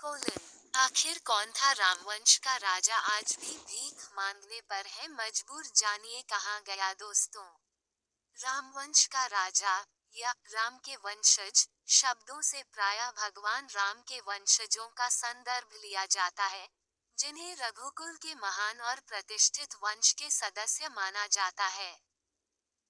आखिर कौन था रामवंश का राजा आज भी भीख मांगने पर है मजबूर, जानिए कहाँ गया दोस्तों। रामवंश का राजा या राम के वंशज शब्दों से प्रायः भगवान राम के वंशजों का संदर्भ लिया जाता है, जिन्हें रघुकुल के महान और प्रतिष्ठित वंश के सदस्य माना जाता है।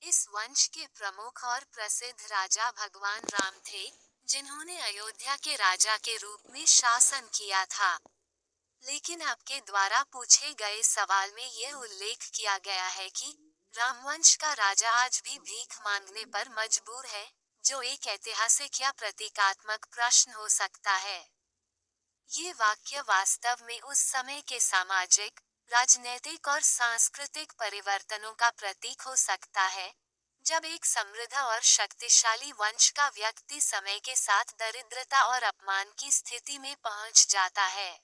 इस वंश के प्रमुख और प्रसिद्ध राजा भगवान राम थे, जिन्होंने अयोध्या के राजा के रूप में शासन किया था। लेकिन आपके द्वारा पूछे गए सवाल में यह उल्लेख किया गया है कि रामवंश का राजा आज भी भीख मांगने पर मजबूर है, जो एक ऐतिहासिक या प्रतीकात्मक प्रश्न हो सकता है। ये वाक्य वास्तव में उस समय के सामाजिक, राजनैतिक और सांस्कृतिक परिवर्तनों का प्रतीक हो सकता है, जब एक समृद्ध और शक्तिशाली वंश का व्यक्ति समय के साथ दरिद्रता और अपमान की स्थिति में पहुंच जाता है।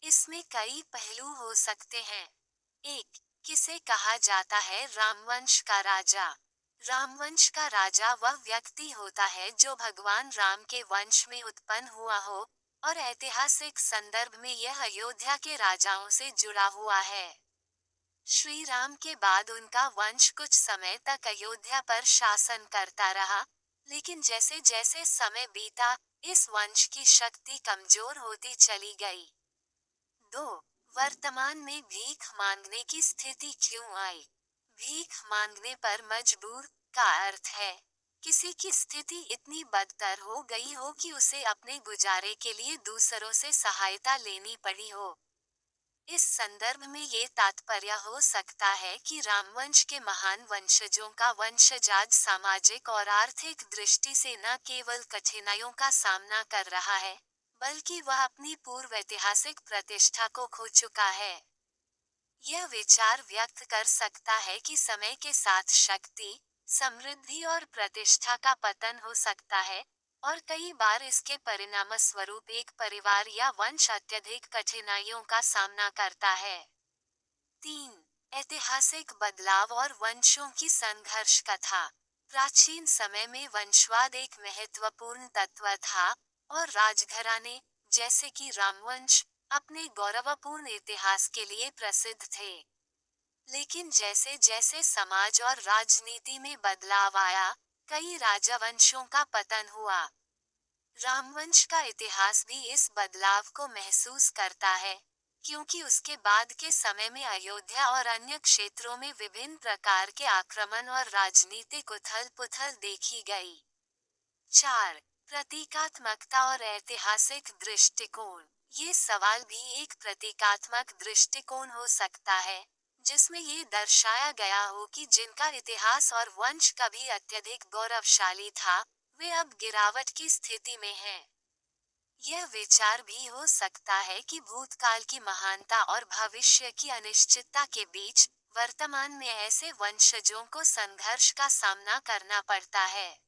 इसमें कई पहलू हो सकते हैं। 1. किसे कहा जाता है रामवंश का राजा? रामवंश का राजा वह व्यक्ति होता है जो भगवान राम के वंश में उत्पन्न हुआ हो, और ऐतिहासिक संदर्भ में यह अयोध्या के राजाओं से जुड़ा हुआ है। श्री राम के बाद उनका वंश कुछ समय तक अयोध्या पर शासन करता रहा, लेकिन जैसे जैसे समय बीता, इस वंश की शक्ति कमजोर होती चली गई। 2. वर्तमान में भीख मांगने की स्थिति क्यों आई? भीख मांगने पर मजबूर का अर्थ है किसी की स्थिति इतनी बदतर हो गई हो कि उसे अपने गुजारे के लिए दूसरों से सहायता लेनी पड़ी हो। इस संदर्भ में ये तात्पर्य हो सकता है कि रामवंश के महान वंशजों का वंशज आज सामाजिक और आर्थिक दृष्टि से न केवल कठिनाइयों का सामना कर रहा है, बल्कि वह अपनी पूर्व ऐतिहासिक प्रतिष्ठा को खो चुका है। यह विचार व्यक्त कर सकता है कि समय के साथ शक्ति, समृद्धि और प्रतिष्ठा का पतन हो सकता है, और कई बार इसके परिणामस्वरूप एक परिवार या वंश अत्यधिक कठिनाइयों का सामना करता है। 3. ऐतिहासिक बदलाव और वंशों की संघर्ष कथा। प्राचीन समय में वंशवाद एक महत्वपूर्ण तत्व था, और राजघराने, जैसे कि रामवंश, अपने गौरवपूर्ण इतिहास के लिए प्रसिद्ध थे। लेकिन जैसे जैसे समाज और राजनीति में बदलाव आया, कई राजवंशों का पतन हुआ। रामवंश का इतिहास भी इस बदलाव को महसूस करता है, क्योंकि उसके बाद के समय में अयोध्या और अन्य क्षेत्रों में विभिन्न प्रकार के आक्रमण और राजनीतिक उथल-पुथल देखी गई। 4. प्रतीकात्मकता और ऐतिहासिक दृष्टिकोण। ये सवाल भी एक प्रतीकात्मक दृष्टिकोण हो सकता है, जिसमें ये दर्शाया गया हो कि जिनका इतिहास और वंश कभी अत्यधिक गौरवशाली था, वे अब गिरावट की स्थिति में हैं। यह विचार भी हो सकता है कि भूतकाल की महानता और भविष्य की अनिश्चितता के बीच, वर्तमान में ऐसे वंशजों को संघर्ष का सामना करना पड़ता है।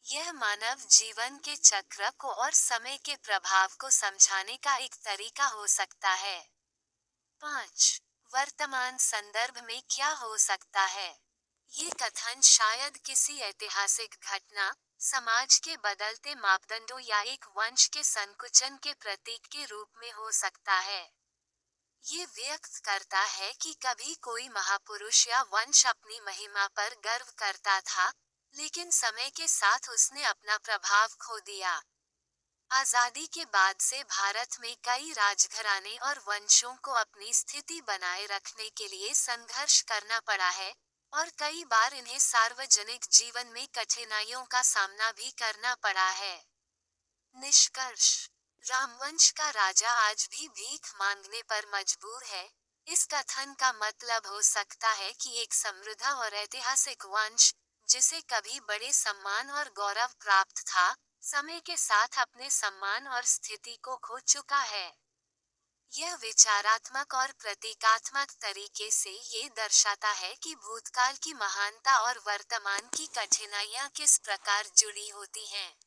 यह मानव जीवन के चक्र को और समय के प्रभाव को समझाने का एक तरीका हो सकता है। 5. वर्तमान संदर्भ में क्या हो सकता है? ये कथन शायद किसी ऐतिहासिक घटना, समाज के बदलते मापदंडों या एक वंश के संकुचन के प्रतीक के रूप में हो सकता है। ये व्यक्त करता है कि कभी कोई महापुरुष या वंश अपनी महिमा पर गर्व करता था, लेकिन समय के साथ उसने अपना प्रभाव खो दिया। आजादी के बाद से भारत में कई राजघराने और वंशों को अपनी स्थिति बनाए रखने के लिए संघर्ष करना पड़ा है, और कई बार इन्हें सार्वजनिक जीवन में कठिनाइयों का सामना भी करना पड़ा है। निष्कर्ष: रामवंश का राजा आज भी भीख मांगने पर मजबूर है। इस कथन का मतलब हो सकता है कि एक समृद्ध और ऐतिहासिक वंश, जिसे कभी बड़े सम्मान और गौरव प्राप्त था, समय के साथ अपने सम्मान और स्थिति को खो चुका है। यह विचारात्मक और प्रतीकात्मक तरीके से ये दर्शाता है कि भूतकाल की महानता और वर्तमान की कठिनाइयां किस प्रकार जुड़ी होती हैं।